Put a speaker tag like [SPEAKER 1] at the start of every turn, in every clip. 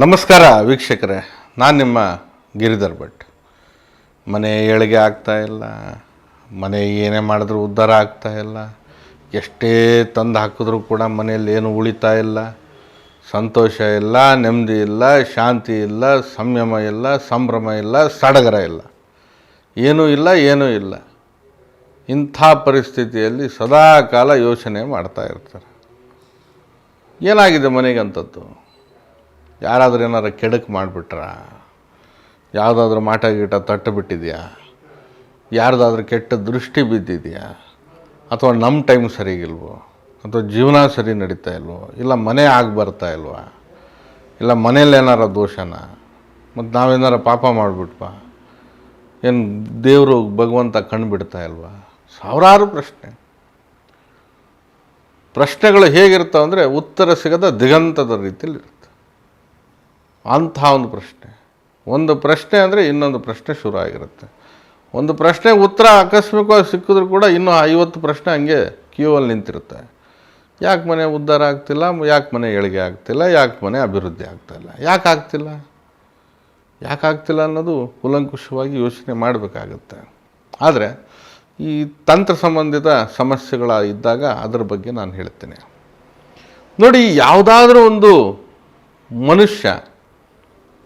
[SPEAKER 1] ನಮಸ್ಕಾರ ವೀಕ್ಷಕರೇ, ನಾನು ನಿಮ್ಮ ಗಿರಿಧರ್ ಭಟ್. ಮನೆ ಏಳಿಗೆ ಆಗ್ತಾಯಿಲ್ಲ, ಮನೆ ಏನೇ ಮಾಡಿದ್ರೂ ಉದ್ಧಾರ ಆಗ್ತಾಯಿಲ್ಲ, ಎಷ್ಟೇ ತಂದು ಹಾಕಿದ್ರೂ ಕೂಡ ಮನೆಯಲ್ಲಿ ಏನು ಉಳಿತಾ ಇಲ್ಲ, ಸಂತೋಷ ಇಲ್ಲ, ನೆಮ್ಮದಿ ಇಲ್ಲ, ಶಾಂತಿ ಇಲ್ಲ, ಸಂಯಮ ಇಲ್ಲ, ಸಂಭ್ರಮ ಇಲ್ಲ, ಸಡಗರ ಇಲ್ಲ, ಏನೂ ಇಲ್ಲ. ಇಂಥ ಪರಿಸ್ಥಿತಿಯಲ್ಲಿ ಸದಾಕಾಲ ಯೋಚನೆ ಮಾಡ್ತಾ ಇರ್ತಾರೆ. ಏನಾಗಿದೆ ಮನೆಗೆ ಅಂಥದ್ದು? ಯಾರಾದರೂ ಏನಾರು ಕೆಡಕು ಮಾಡಿಬಿಟ್ರ, ಯಾವುದಾದ್ರೂ ಮಾಟ ಗೀಟ ತಟ್ಟು ಬಿಟ್ಟಿದೆಯಾ, ಯಾರ್ದಾದ್ರೂ ಕೆಟ್ಟ ದೃಷ್ಟಿ ಬಿದ್ದಿದೆಯಾ, ಅಥವಾ ನಮ್ಮ ಟೈಮ್ ಸರಿಗಿಲ್ವೋ, ಅಥವಾ ಜೀವನ ಸರಿ ನಡೀತಾ ಇಲ್ವೋ, ಇಲ್ಲ ಮನೆ ಆಗಿ ಬರ್ತಾ ಇಲ್ವಾ, ಇಲ್ಲ ಮನೇಲಿ ಏನಾರ ದೋಷನ, ಮತ್ತು ನಾವೇನಾರ ಪಾಪ ಮಾಡಿಬಿಟ್ವಾ, ಏನು ದೇವರು ಭಗವಂತ ಕಣ್ಣು ಬಿಡ್ತಾ ಇಲ್ವಾ? ಸಾವಿರಾರು ಪ್ರಶ್ನೆಗಳು ಹೇಗಿರ್ತಾವೆ ಅಂದರೆ ಉತ್ತರ ಸಿಗದ ದಿಗಂತದ ರೀತಿಯಲ್ಲಿ ಇರುತ್ತೆ. ಅಂಥ ಒಂದು ಪ್ರಶ್ನೆ ಅಂದರೆ ಇನ್ನೊಂದು ಪ್ರಶ್ನೆ ಶುರು ಆಗಿರುತ್ತೆ. ಒಂದು ಪ್ರಶ್ನೆ ಉತ್ತರ ಆಕಸ್ಮಿಕವಾಗಿ ಸಿಕ್ಕಿದ್ರೂ ಕೂಡ ಇನ್ನೂ 50 ಪ್ರಶ್ನೆ ಹಂಗೆ ಕ್ಯೂವಲ್ಲಿ ನಿಂತಿರುತ್ತೆ. ಯಾಕೆ ಮನೆ ಉದ್ಧಾರ ಆಗ್ತಿಲ್ಲ, ಯಾಕೆ ಮನೆ ಏಳಿಗೆ ಆಗ್ತಿಲ್ಲ, ಯಾಕೆ ಮನೆ ಅಭಿವೃದ್ಧಿ ಆಗ್ತಾಯಿಲ್ಲ, ಯಾಕೆ ಆಗ್ತಿಲ್ಲ ಅನ್ನೋದು ಕೂಲಂಕುಷವಾಗಿ ಯೋಚನೆ ಮಾಡಬೇಕಾಗತ್ತೆ. ಆದರೆ ಈ ತಂತ್ರ ಸಂಬಂಧಿತ ಇದ್ದಾಗ ಅದರ ಬಗ್ಗೆ ನಾನು ಹೇಳ್ತೇನೆ. ನೋಡಿ, ಯಾವುದಾದ್ರೂ ಒಂದು ಮನುಷ್ಯ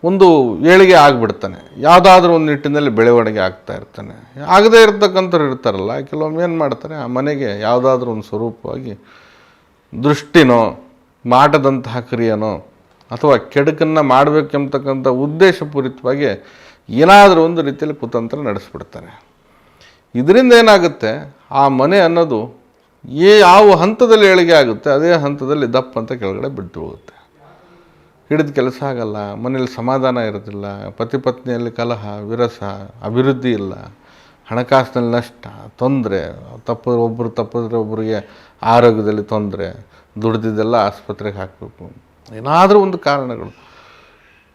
[SPEAKER 1] ಒಂದು ಏಳಿಗೆ ಆಗಿಬಿಡ್ತಾನೆ, ಯಾವುದಾದ್ರೂ ಒಂದು ನಿಟ್ಟಿನಲ್ಲಿ ಬೆಳವಣಿಗೆ ಆಗ್ತಾ ಇರ್ತಾನೆ. ಆಗದೇ ಇರ್ತಕ್ಕಂಥವ್ರು ಇರ್ತಾರಲ್ಲ, ಕೆಲವೊಮ್ಮೆ ಏನು ಮಾಡ್ತಾರೆ, ಆ ಮನೆಗೆ ಯಾವುದಾದ್ರೂ ಒಂದು ಸ್ವರೂಪವಾಗಿ ದೃಷ್ಟಿನೋ ಮಾಟದಂತಹ ಕ್ರಿಯೆನೋ ಅಥವಾ ಕೆಡುಕನ್ನು ಮಾಡಬೇಕೆಂಬತಕ್ಕಂಥ ಉದ್ದೇಶಪೂರಿತವಾಗಿ ಏನಾದರೂ ಒಂದು ರೀತಿಯಲ್ಲಿ ಕುತಂತ್ರ ನಡೆಸ್ಬಿಡ್ತಾರೆ. ಇದರಿಂದ ಏನಾಗುತ್ತೆ, ಆ ಮನೆ ಅನ್ನೋದು ಯಾವ ಹಂತದಲ್ಲಿ ಏಳಿಗೆ ಆಗುತ್ತೆ ಅದೇ ಹಂತದಲ್ಲಿ ದಪ್ಪ ಅಂತ ಕೆಳಗಡೆ ಬಿಟ್ಟು ಹೋಗುತ್ತೆ. ಹಿಡಿದ ಕೆಲಸ ಆಗಲ್ಲ, ಮನೇಲಿ ಸಮಾಧಾನ ಇರೋದಿಲ್ಲ, ಪತಿ ಪತ್ನಿಯಲ್ಲಿ ಕಲಹ, ವಿರಸ, ಅಭಿವೃದ್ಧಿ ಇಲ್ಲ, ಹಣಕಾಸಿನಲ್ಲಿ ನಷ್ಟ, ತೊಂದರೆ, ತಪ್ಪಿದ್ರೆ ಒಬ್ಬರಿಗೆ ಆರೋಗ್ಯದಲ್ಲಿ ತೊಂದರೆ, ದುಡ್ದಿದ್ದೆಲ್ಲ ಆಸ್ಪತ್ರೆಗೆ ಹಾಕಬೇಕು, ಏನಾದರೂ ಒಂದು ಕಾರಣಗಳು.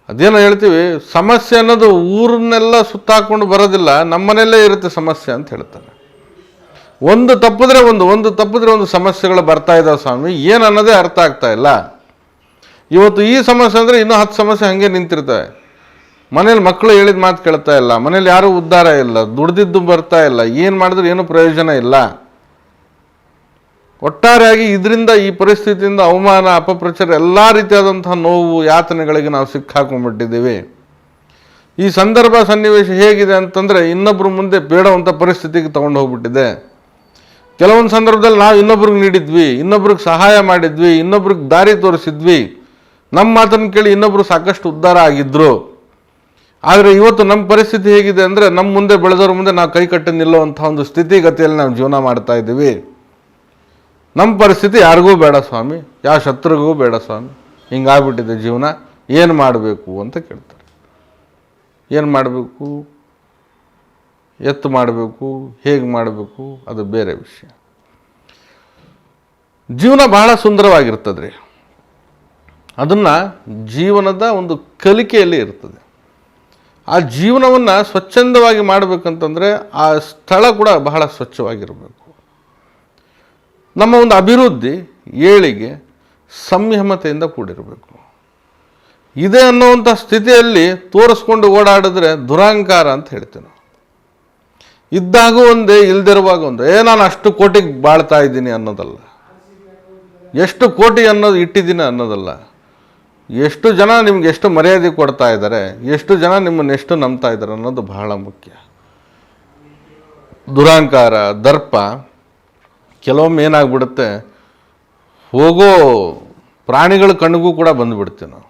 [SPEAKER 1] ಅದೇನೋ ಹೇಳ್ತೀವಿ, ಸಮಸ್ಯೆ ಅನ್ನೋದು ಊರನ್ನೆಲ್ಲ ಸುತ್ತಾಕೊಂಡು ಬರೋದಿಲ್ಲ, ನಮ್ಮನೆಯಲ್ಲೇ ಇರುತ್ತೆ ಸಮಸ್ಯೆ ಅಂತ ಹೇಳ್ತಾರೆ. ಒಂದು ತಪ್ಪಿದ್ರೆ ಒಂದು ಸಮಸ್ಯೆಗಳು ಬರ್ತಾ ಇದ್ದಾವೆ ಸ್ವಾಮಿ, ಏನು ಅನ್ನೋದೇ ಅರ್ಥ ಆಗ್ತಾ ಇಲ್ಲ. ಇವತ್ತು ಈ ಸಮಸ್ಯೆ ಅಂದರೆ ಇನ್ನೂ 10 ಸಮಸ್ಯೆ ಹಾಗೆ ನಿಂತಿರ್ತವೆ. ಮನೇಲಿ ಮಕ್ಕಳು ಹೇಳಿದ ಮಾತು ಕೇಳ್ತಾ ಇಲ್ಲ, ಮನೇಲಿ ಯಾರೂ ಉದ್ಧಾರ ಇಲ್ಲ, ದುಡ್ದಿದ್ದು ಬರ್ತಾ ಇಲ್ಲ, ಏನು ಮಾಡಿದ್ರೆ ಏನೂ ಪ್ರಯೋಜನ ಇಲ್ಲ. ಒಟ್ಟಾರೆಯಾಗಿ ಇದರಿಂದ, ಈ ಪರಿಸ್ಥಿತಿಯಿಂದ ಅವಮಾನ, ಅಪಪ್ರಚಾರ, ಎಲ್ಲ ರೀತಿಯಾದಂತಹ ನೋವು, ಯಾತನೆಗಳಿಗೆ ನಾವು ಸಿಕ್ಕಾಕೊಂಡ್ಬಿಟ್ಟಿದ್ದೀವಿ. ಈ ಸನ್ನಿವೇಶ ಹೇಗಿದೆ ಅಂತಂದರೆ ಇನ್ನೊಬ್ಬರು ಮುಂದೆ ಬೇಡವಂಥ ಪರಿಸ್ಥಿತಿಗೆ ತೊಗೊಂಡು ಹೋಗ್ಬಿಟ್ಟಿದೆ. ಕೆಲವೊಂದು ಸಂದರ್ಭದಲ್ಲಿ ನಾವು ಇನ್ನೊಬ್ರಿಗೆ ನೀಡಿದ್ವಿ, ಇನ್ನೊಬ್ರಿಗೆ ಸಹಾಯ ಮಾಡಿದ್ವಿ, ಇನ್ನೊಬ್ರಿಗೆ ದಾರಿ ತೋರಿಸಿದ್ವಿ, ನಮ್ಮ ಮಾತನ್ನು ಕೇಳಿ ಇನ್ನೊಬ್ಬರು ಸಾಕಷ್ಟು ಉದ್ಧಾರ ಆಗಿದ್ದರು. ಆದರೆ ಇವತ್ತು ನಮ್ಮ ಪರಿಸ್ಥಿತಿ ಹೇಗಿದೆ ಅಂದರೆ, ನಮ್ಮ ಮುಂದೆ ಬೆಳೆದವ್ರ ಮುಂದೆ ನಾವು ಕೈ ಕಟ್ಟಿ ನಿಲ್ಲುವಂಥ ಒಂದು ಸ್ಥಿತಿಗತಿಯಲ್ಲಿ ನಾವು ಜೀವನ ಮಾಡ್ತಾ ಇದ್ದೀವಿ. ನಮ್ಮ ಪರಿಸ್ಥಿತಿ ಯಾರಿಗೂ ಬೇಡ ಸ್ವಾಮಿ, ಯಾವ ಶತ್ರುಗೂ ಬೇಡ ಸ್ವಾಮಿ, ಹಿಂಗಾಗ್ಬಿಟ್ಟಿದೆ ಜೀವನ, ಏನು ಮಾಡಬೇಕು ಅಂತ ಕೇಳ್ತಾರೆ. ಏನು ಮಾಡಬೇಕು, ಎತ್ತು ಮಾಡಬೇಕು, ಹೇಗೆ ಮಾಡಬೇಕು, ಅದು ಬೇರೆ ವಿಷಯ. ಜೀವನ ಬಹಳ ಸುಂದರವಾಗಿರ್ತದೆ ರೀ. ಅದನ್ನು ಜೀವನದ ಒಂದು ಕಲಿಕೆಯಲ್ಲಿ ಇರ್ತದೆ. ಆ ಜೀವನವನ್ನು ಸ್ವಚ್ಛಂದವಾಗಿ ಮಾಡಬೇಕಂತಂದರೆ ಆ ಸ್ಥಳ ಕೂಡ ಬಹಳ ಸ್ವಚ್ಛವಾಗಿರಬೇಕು. ನಮ್ಮ ಒಂದು ಅಭಿವೃದ್ಧಿ, ಏಳಿಗೆ ಸಂಯಮತೆಯಿಂದ ಕೂಡಿರಬೇಕು. ಇದೆ ಅನ್ನುವಂಥ ಸ್ಥಿತಿಯಲ್ಲಿ ತೋರಿಸ್ಕೊಂಡು ಓಡಾಡಿದ್ರೆ ದುರಹಂಕಾರ ಅಂತ ಹೇಳ್ತೇವೆ ನಾವು. ಇದ್ದಾಗ ಒಂದೇ, ಇಲ್ದಿರುವಾಗ ಒಂದೇ, ನಾನು ಅಷ್ಟು ಕೋಟಿಗೆ ಬಾಳ್ತಾ ಇದ್ದೀನಿ ಅನ್ನೋದಲ್ಲ, ಎಷ್ಟು ಕೋಟಿ ಅನ್ನೋದು ಇಟ್ಟಿದ್ದೀನಿ ಅನ್ನೋದಲ್ಲ, ಎಷ್ಟು ಜನ ನಿಮ್ಗೆ ಎಷ್ಟು ಮರ್ಯಾದೆ ಕೊಡ್ತಾ ಇದ್ದಾರೆ, ಎಷ್ಟು ಜನ ನಿಮ್ಮನ್ನು ಎಷ್ಟು ನಂಬ್ತಾ ಇದ್ದಾರೆ ಅನ್ನೋದು ಬಹಳ ಮುಖ್ಯ. ದುರಹಂಕಾರ, ದರ್ಪ ಕೆಲವೊಮ್ಮೆ ಏನಾಗ್ಬಿಡುತ್ತೆ, ಹೋಗೋ ಪ್ರಾಣಿಗಳ ಕಣ್ಣಿಗೂ ಕೂಡ ಬಂದುಬಿಡ್ತೀವಿ ನಾವು.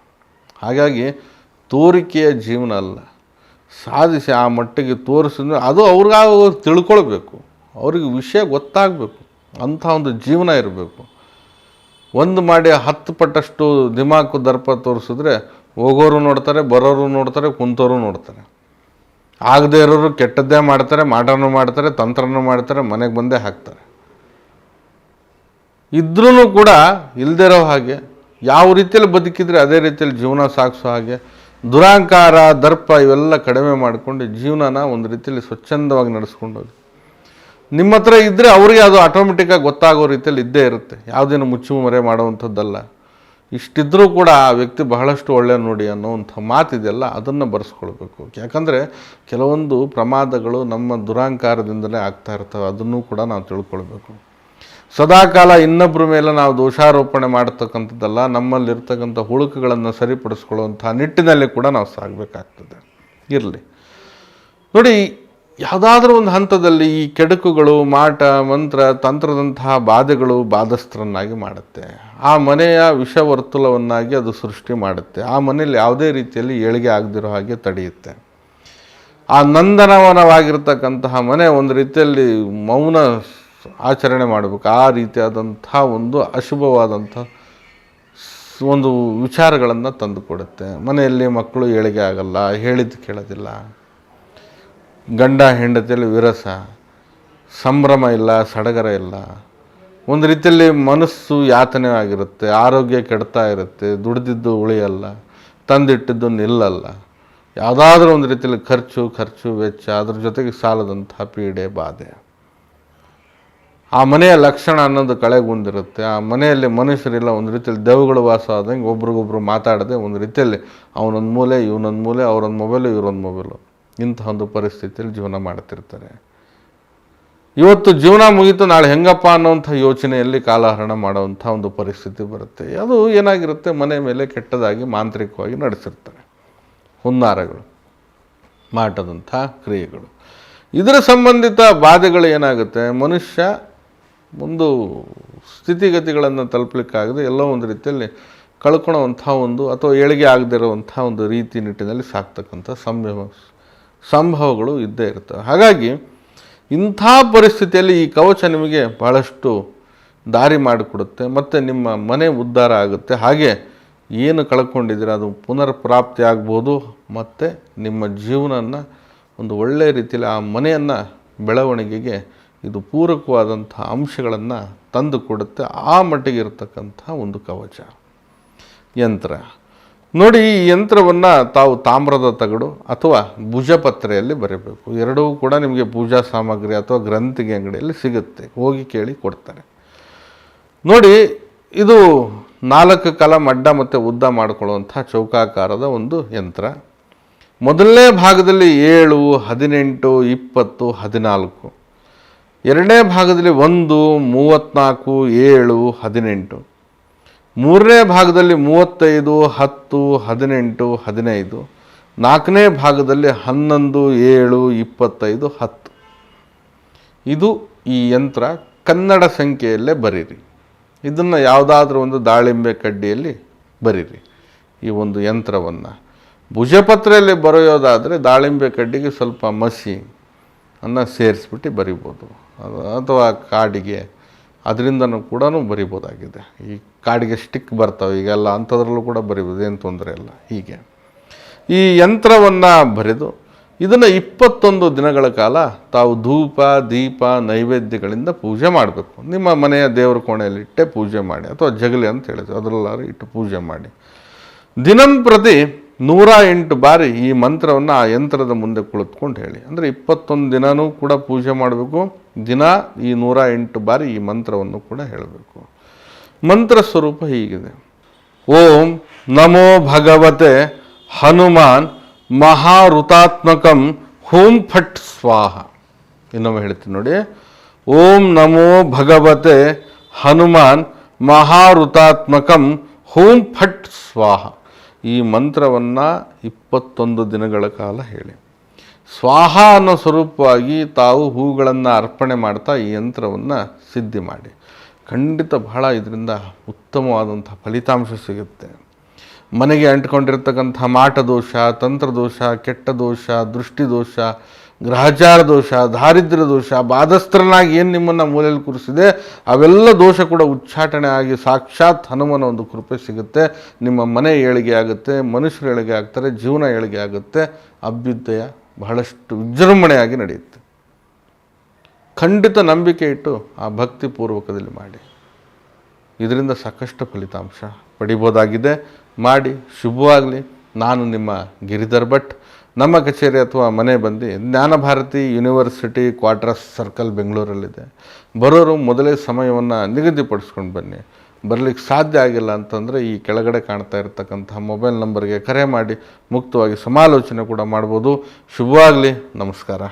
[SPEAKER 1] ಹಾಗಾಗಿ ತೋರಿಕೆಯ ಜೀವನ ಅಲ್ಲ, ಸಾಧಿಸಿ ಆ ಮಟ್ಟಿಗೆ ತೋರಿಸಿದ್ರೆ ಅದು ಅವ್ರಿಗೆ ತಿಳ್ಕೊಳ್ಬೇಕು, ಅವ್ರಿಗೆ ವಿಷಯ ಗೊತ್ತಾಗಬೇಕು, ಅಂಥ ಒಂದು ಜೀವನ ಇರಬೇಕು. ಒಂದು ಮಾಡಿ 10 ಪಟ್ಟಷ್ಟು ದಿಮಾಕು ದರ್ಪ ತೋರಿಸಿದ್ರೆ ಹೋಗೋರು ನೋಡ್ತಾರೆ, ಬರೋರು ನೋಡ್ತಾರೆ, ಕುಂತೋರು ನೋಡ್ತಾರೆ. ಆಗದೇ ಇರೋರು ಕೆಟ್ಟದ್ದೇ ಮಾಡ್ತಾರೆ, ಮಾಟನೂ ಮಾಡ್ತಾರೆ, ತಂತ್ರನೂ ಮಾಡ್ತಾರೆ, ಮನೆಗೆ ಬಂದೇ ಹಾಕ್ತಾರೆ. ಇದ್ರೂ ಕೂಡ ಇಲ್ದಿರೋ ಹಾಗೆ ಯಾವ ರೀತಿಯಲ್ಲಿ ಬದುಕಿದ್ರೆ ಅದೇ ರೀತಿಯಲ್ಲಿ ಜೀವನ ಸಾಗಿಸೋ ಹಾಗೆ ದುರಹಂಕಾರ, ದರ್ಪ ಇವೆಲ್ಲ ಕಡಿಮೆ ಮಾಡಿಕೊಂಡು ಜೀವನನ ಒಂದು ರೀತಿಯಲ್ಲಿ ಸ್ವಚ್ಛಂದವಾಗಿ ನಡೆಸ್ಕೊಂಡು ಹೋಗಿ ನಿಮ್ಮ ಹತ್ರ ಇದ್ದರೆ ಅವರಿಗೆ ಅದು ಆಟೋಮೆಟಿಕ್ಕಾಗಿ ಗೊತ್ತಾಗೋ ರೀತಿಯಲ್ಲಿ ಇದ್ದೇ ಇರುತ್ತೆ. ಯಾವುದೇನು ಮುಚ್ಚು ಮರೆ ಮಾಡುವಂಥದ್ದಲ್ಲ. ಇಷ್ಟಿದ್ರೂ ಕೂಡ ಆ ವ್ಯಕ್ತಿ ಬಹಳಷ್ಟು ಒಳ್ಳೆಯ ನೋಡಿ ಅನ್ನೋವಂಥ ಮಾತಿದೆಯಲ್ಲ, ಅದನ್ನು ಬರೆಸ್ಕೊಳ್ಬೇಕು. ಯಾಕಂದರೆ ಕೆಲವೊಂದು ಪ್ರಮಾದಗಳು ನಮ್ಮ ದುರಾಂಕಾರದಿಂದಲೇ ಆಗ್ತಾ ಇರ್ತವೆ, ಅದನ್ನು ಕೂಡ ನಾವು ತಿಳ್ಕೊಳ್ಬೇಕು. ಸದಾಕಾಲ ಇನ್ನೊಬ್ಬರ ಮೇಲೆ ನಾವು ದೋಷಾರೋಪಣೆ ಮಾಡ್ತಕ್ಕಂಥದ್ದಲ್ಲ, ನಮ್ಮಲ್ಲಿರ್ತಕ್ಕಂಥ ಹುಳುಕುಗಳನ್ನು ಸರಿಪಡಿಸ್ಕೊಳ್ಳುವಂಥ ನಿಟ್ಟಿನಲ್ಲಿ ಕೂಡ ನಾವು ಸಾಗಬೇಕಾಗ್ತದೆ. ಇರಲಿ ನೋಡಿ, ಯಾವುದಾದ್ರೂ ಒಂದು ಹಂತದಲ್ಲಿ ಈ ಕೆಡುಕುಗಳು, ಮಾಟ, ಮಂತ್ರ, ತಂತ್ರದಂತಹ ಬಾಧೆಗಳು ಬಾಧಸ್ಥರನ್ನಾಗಿ ಮಾಡುತ್ತೆ. ಆ ಮನೆಯ ವಿಷವರ್ತುಲವನ್ನಾಗಿ ಅದು ಸೃಷ್ಟಿ ಮಾಡುತ್ತೆ. ಆ ಮನೆಯಲ್ಲಿ ಯಾವುದೇ ರೀತಿಯಲ್ಲಿ ಏಳಿಗೆ ಆಗದಿರೋ ಹಾಗೆ ತಡೆಯುತ್ತೆ. ಆ ನಂದನವನವಾಗಿರ್ತಕ್ಕಂತಹ ಮನೆ ಒಂದು ರೀತಿಯಲ್ಲಿ ಮೌನ ಆಚರಣೆ ಮಾಡಬೇಕು. ಆ ರೀತಿಯಾದಂಥ ಒಂದು ಅಶುಭವಾದಂಥ ಒಂದು ವಿಚಾರಗಳನ್ನು ತಂದುಕೊಡುತ್ತೆ. ಮನೆಯಲ್ಲಿ ಮಕ್ಕಳು ಏಳಿಗೆ ಆಗಲ್ಲ, ಹೇಳಿದ್ದು ಕೇಳೋದಿಲ್ಲ, ಗಂಡ ಹೆಂಡತಿಯಲ್ಲಿ ವಿರಸ, ಸಂಭ್ರಮ ಇಲ್ಲ, ಸಡಗರ ಇಲ್ಲ, ಒಂದು ರೀತಿಯಲ್ಲಿ ಮನಸ್ಸು ಯಾತನೆ ಆಗಿರುತ್ತೆ, ಆರೋಗ್ಯ ಕೆಡ್ತಾ ಇರುತ್ತೆ, ದುಡಿದಿದ್ದು ಉಳಿಯಲ್ಲ, ತಂದಿಟ್ಟಿದ್ದು ನಿಲ್ಲಲ್ಲ, ಯಾವುದಾದ್ರೂ ಒಂದು ರೀತಿಯಲ್ಲಿ ಖರ್ಚು ವೆಚ್ಚ, ಅದ್ರ ಜೊತೆಗೆ ಸಾಲದಂಥ ಪೀಡೆ ಬಾಧೆ. ಆ ಮನೆಯ ಲಕ್ಷಣ ಅನ್ನೋದು ಕಳೆಗುಂದಿರುತ್ತೆ. ಆ ಮನೆಯಲ್ಲಿ ಮನುಷ್ಯರಿಲ್ಲ, ಒಂದು ರೀತಿಯಲ್ಲಿ ದೆವ್ವಗಳು ವಾಸ ಆದಂಗೆ ಒಬ್ರಿಗೊಬ್ರು ಮಾತಾಡದೆ ಒಂದು ರೀತಿಯಲ್ಲಿ ಅವನೊಂದು ಮೂಲೆ ಇವನೊಂದು ಮೂಲೆ, ಅವರೊಂದು ಮೊಬೈಲು ಇವರೊಂದು ಮೊಬೈಲು, ಇಂಥ ಒಂದು ಪರಿಸ್ಥಿತಿಯಲ್ಲಿ ಜೀವನ ಮಾಡ್ತಿರ್ತಾರೆ. ಇವತ್ತು ಜೀವನ ಮುಗೀತು, ನಾಳೆ ಹೆಂಗಪ್ಪ ಅನ್ನೋಂಥ ಯೋಚನೆಯಲ್ಲಿ ಕಾಲಹರಣ ಮಾಡೋವಂಥ ಒಂದು ಪರಿಸ್ಥಿತಿ ಬರುತ್ತೆ. ಅದು ಏನಾಗಿರುತ್ತೆ, ಮನೆ ಮೇಲೆ ಕೆಟ್ಟದಾಗಿ ಮಾಂತ್ರಿಕವಾಗಿ ನಡೆಸಿರ್ತಾರೆ. ಹುನ್ನಾರಗಳು, ಮಾಟದಂಥ ಕ್ರಿಯೆಗಳು, ಇದರ ಸಂಬಂಧಿತ ಬಾಧೆಗಳು ಏನಾಗುತ್ತೆ, ಮನುಷ್ಯ ಒಂದು ಸ್ಥಿತಿಗತಿಗಳನ್ನು ತಲುಪಲಿಕ್ಕಾಗದೆ ಎಲ್ಲೋ ಒಂದು ರೀತಿಯಲ್ಲಿ ಕಳ್ಕೊಳ್ಳೋವಂಥ ಒಂದು ಅಥವಾ ಏಳಿಗೆ ಆಗದಿರುವಂಥ ಒಂದು ರೀತಿ ನಿಟ್ಟಿನಲ್ಲಿ ಸಾಕ್ತಕ್ಕಂಥ ಸಂಭವಗಳು ಇದ್ದೇ ಇರ್ತವೆ. ಹಾಗಾಗಿ ಇಂಥ ಪರಿಸ್ಥಿತಿಯಲ್ಲಿ ಈ ಕವಚ ನಿಮಗೆ ಬಹಳಷ್ಟು ದಾರಿ ಮಾಡಿಕೊಡುತ್ತೆ, ಮತ್ತು ನಿಮ್ಮ ಮನೆ ಉದ್ಧಾರ ಆಗುತ್ತೆ. ಹಾಗೆ ಏನು ಕಳ್ಕೊಂಡಿದ್ದೀರ ಅದು ಪುನರ್ ಪ್ರಾಪ್ತಿ ಆಗ್ಬೋದು, ಮತ್ತು ನಿಮ್ಮ ಜೀವನನ ಒಂದು ಒಳ್ಳೆಯ ರೀತಿಯಲ್ಲಿ ಆ ಮನೆಯನ್ನು ಬೆಳವಣಿಗೆಗೆ ಇದು ಪೂರಕವಾದಂಥ ಅಂಶಗಳನ್ನು ತಂದು ಕೊಡುತ್ತೆ. ಆ ಮಟ್ಟಿಗೆ ಇರತಕ್ಕಂಥ ಒಂದು ಕವಚ ಯಂತ್ರ ನೋಡಿ. ಈ ಯಂತ್ರವನ್ನು ತಾವು ತಾಮ್ರದ ತಗಡು ಅಥವಾ ಭುಜಪತ್ರೆಯಲ್ಲಿ ಬರೀಬೇಕು. ಎರಡೂ ಕೂಡ ನಿಮಗೆ ಪೂಜಾ ಸಾಮಗ್ರಿ ಅಥವಾ ಗ್ರಂಥಿಗೆ ಅಂಗಡಿಯಲ್ಲಿ ಸಿಗುತ್ತೆ, ಹೋಗಿ ಕೇಳಿ ಕೊಡ್ತಾರೆ. ನೋಡಿ, ಇದು 4 ಕಲಂ ಅಡ್ಡ ಮತ್ತು ಉದ್ದ ಮಾಡಿಕೊಳ್ಳುವಂಥ ಚೌಕಾಕಾರದ ಒಂದು ಯಂತ್ರ. ಮೊದಲನೇ ಭಾಗದಲ್ಲಿ 7, 18, 20, 14. ಎರಡನೇ ಭಾಗದಲ್ಲಿ 1, 34, 7, 18. ಮೂರನೇ ಭಾಗದಲ್ಲಿ 35, 10, 18, 15. ನಾಲ್ಕನೇ ಭಾಗದಲ್ಲಿ 11, 7, 25, 10. ಇದು ಈ ಯಂತ್ರ ಕನ್ನಡ ಸಂಖ್ಯೆಯಲ್ಲೇ ಬರೀರಿ. ಇದನ್ನು ಯಾವುದಾದ್ರೂ ಒಂದು ದಾಳಿಂಬೆ ಕಡ್ಡಿಯಲ್ಲಿ ಬರೀರಿ. ಈ ಒಂದು ಯಂತ್ರವನ್ನು ಭುಜಪತ್ರೆಯಲ್ಲಿ ಬರೆಯೋದಾದರೆ ದಾಳಿಂಬೆ ಕಡ್ಡಿಗೆ ಸ್ವಲ್ಪ ಮಸಿ ಅನ್ನು ಸೇರಿಸ್ಬಿಟ್ಟು ಬರಿಬೋದು, ಅಥವಾ ಕಾಡಿಗೆ ಅದರಿಂದನೂ ಕೂಡ ಬರಿಬೋದಾಗಿದೆ. ಈ ಕಾಡಿಗೆ ಸ್ಟಿಕ್ ಬರ್ತವೆ ಈಗೆಲ್ಲ, ಅಂಥದ್ರಲ್ಲೂ ಕೂಡ ಬರಿಬೋದು, ಏನು ತೊಂದರೆ ಇಲ್ಲ. ಹೀಗೆ ಈ ಯಂತ್ರವನ್ನು ಬರೆದು ಇದನ್ನು 21 ದಿನಗಳ ಕಾಲ ತಾವು ಧೂಪ, ದೀಪ, ನೈವೇದ್ಯಗಳಿಂದ ಪೂಜೆ ಮಾಡಬೇಕು. ನಿಮ್ಮ ಮನೆಯ ದೇವರ ಕೋಣೆಯಲ್ಲಿ ಇಟ್ಟೆ ಪೂಜೆ ಮಾಡಿ, ಅಥವಾ ಜಗಲಿ ಅಂತ ಹೇಳಿದ್ರು ಅದರಲ್ಲಾರು ಇಟ್ಟು ಪೂಜೆ ಮಾಡಿ. ದಿನಂಪ್ರತಿ 108 ಬಾರಿ ಈ ಮಂತ್ರವನ್ನು ಆ ಯಂತ್ರದ ಮುಂದೆ ಕುಳಿತುಕೊಂಡು ಹೇಳಿ. ಅಂದರೆ 21 ದಿನವೂ ಕೂಡ ಪೂಜೆ ಮಾಡಬೇಕು. ದಿನ ಈ 108 ಬಾರಿ ಈ ಮಂತ್ರವನ್ನು ಕೂಡ ಹೇಳಬೇಕು. ಮಂತ್ರ ಸ್ವರೂಪ ಹೀಗಿದೆ: ಓಂ ನಮೋ ಭಗವತೆ ಹನುಮಾನ್ ಮಹಾಋತಾತ್ಮಕಂ ಹೂಂ ಫಟ್ ಸ್ವಾಹ. ಇನ್ನೊಮ್ಮೆ ಹೇಳ್ತೀನಿ ನೋಡಿ: ಓಂ ನಮೋ ಭಗವತೆ ಹನುಮಾನ್ ಮಹಾಋತಾತ್ಮಕಂ ಹೂಂ ಫಟ್ ಸ್ವಾಹ. ಈ ಮಂತ್ರವನ್ನು 21 ದಿನಗಳ ಕಾಲ ಹೇಳಿ. ಸ್ವಾಹ ಅನ್ನೋ ಸ್ವರೂಪವಾಗಿ ತಾವು ಹೂಗಳನ್ನು ಅರ್ಪಣೆ ಮಾಡ್ತಾ ಈ ಯಂತ್ರವನ್ನು ಸಿದ್ಧಿ ಮಾಡಿ. ಖಂಡಿತ ಬಹಳ ಇದರಿಂದ ಉತ್ತಮವಾದಂಥ ಫಲಿತಾಂಶ ಸಿಗುತ್ತೆ. ಮನೆಗೆ ಅಂಟ್ಕೊಂಡಿರ್ತಕ್ಕಂಥ ಮಾಟದೋಷ, ತಂತ್ರದೋಷ, ಕೆಟ್ಟ ದೋಷ, ದೃಷ್ಟಿದೋಷ, ಗ್ರಹಚಾರ ದೋಷ, ದಾರಿದ್ರ್ಯ ದೋಷ, ಬಾಧಸ್ಥರನಾಗಿ ಏನು ನಿಮ್ಮನ್ನು ಮೂಲೆಯಲ್ಲಿ ಕೂರಿಸಿದೆ ಅವೆಲ್ಲ ದೋಷ ಕೂಡ ಉಚ್ಚಾಟನೆ ಆಗಿ ಸಾಕ್ಷಾತ್ ಹನುಮನ ಒಂದು ಕೃಪೆ ಸಿಗುತ್ತೆ. ನಿಮ್ಮ ಮನೆ ಏಳಿಗೆ ಆಗುತ್ತೆ, ಮನುಷ್ಯರು ಏಳಿಗೆ ಆಗ್ತಾರೆ, ಜೀವನ ಏಳಿಗೆ ಆಗುತ್ತೆ, ಅಭ್ಯುದಯ ಬಹಳಷ್ಟು ವಿಜೃಂಭಣೆಯಾಗಿ ನಡೆಯುತ್ತೆ. ಖಂಡಿತ ನಂಬಿಕೆ ಇಟ್ಟು ಆ ಭಕ್ತಿ ಪೂರ್ವಕದಲ್ಲಿ ಮಾಡಿ, ಇದರಿಂದ ಸಾಕಷ್ಟು ಫಲಿತಾಂಶ ಪಡಿಬೋದಾಗಿದೆ. ಮಾಡಿ, ಶುಭವಾಗಲಿ. ನಾನು ನಿಮ್ಮ ಗಿರಿಧರ್ ಭಟ್. ನಮ್ಮ ಕಚೇರಿ ಅಥವಾ ಮನೆ ಬಂದು ಜ್ಞಾನಭಾರತಿ ಯೂನಿವರ್ಸಿಟಿ ಕ್ವಾರ್ಟರ್ಸ್ ಸರ್ಕಲ್ ಬೆಂಗಳೂರಲ್ಲಿದೆ. ಬರೋರು ಮೊದಲೇ ಸಮಯವನ್ನು ನಿಗದಿಪಡಿಸ್ಕೊಂಡು ಬನ್ನಿ. ಬರಲಿಕ್ಕೆ ಸಾಧ್ಯ ಆಗಿಲ್ಲ ಅಂತಂದರೆ ಈ ಕೆಳಗಡೆ ಕಾಣ್ತಾ ಇರತಕ್ಕಂತಹ ಮೊಬೈಲ್ ನಂಬರ್ಗೆ ಕರೆ ಮಾಡಿ ಮುಕ್ತವಾಗಿ ಸಮಾಲೋಚನೆ ಕೂಡ ಮಾಡ್ಬೋದು. ಶುಭವಾಗಲಿ. ನಮಸ್ಕಾರ.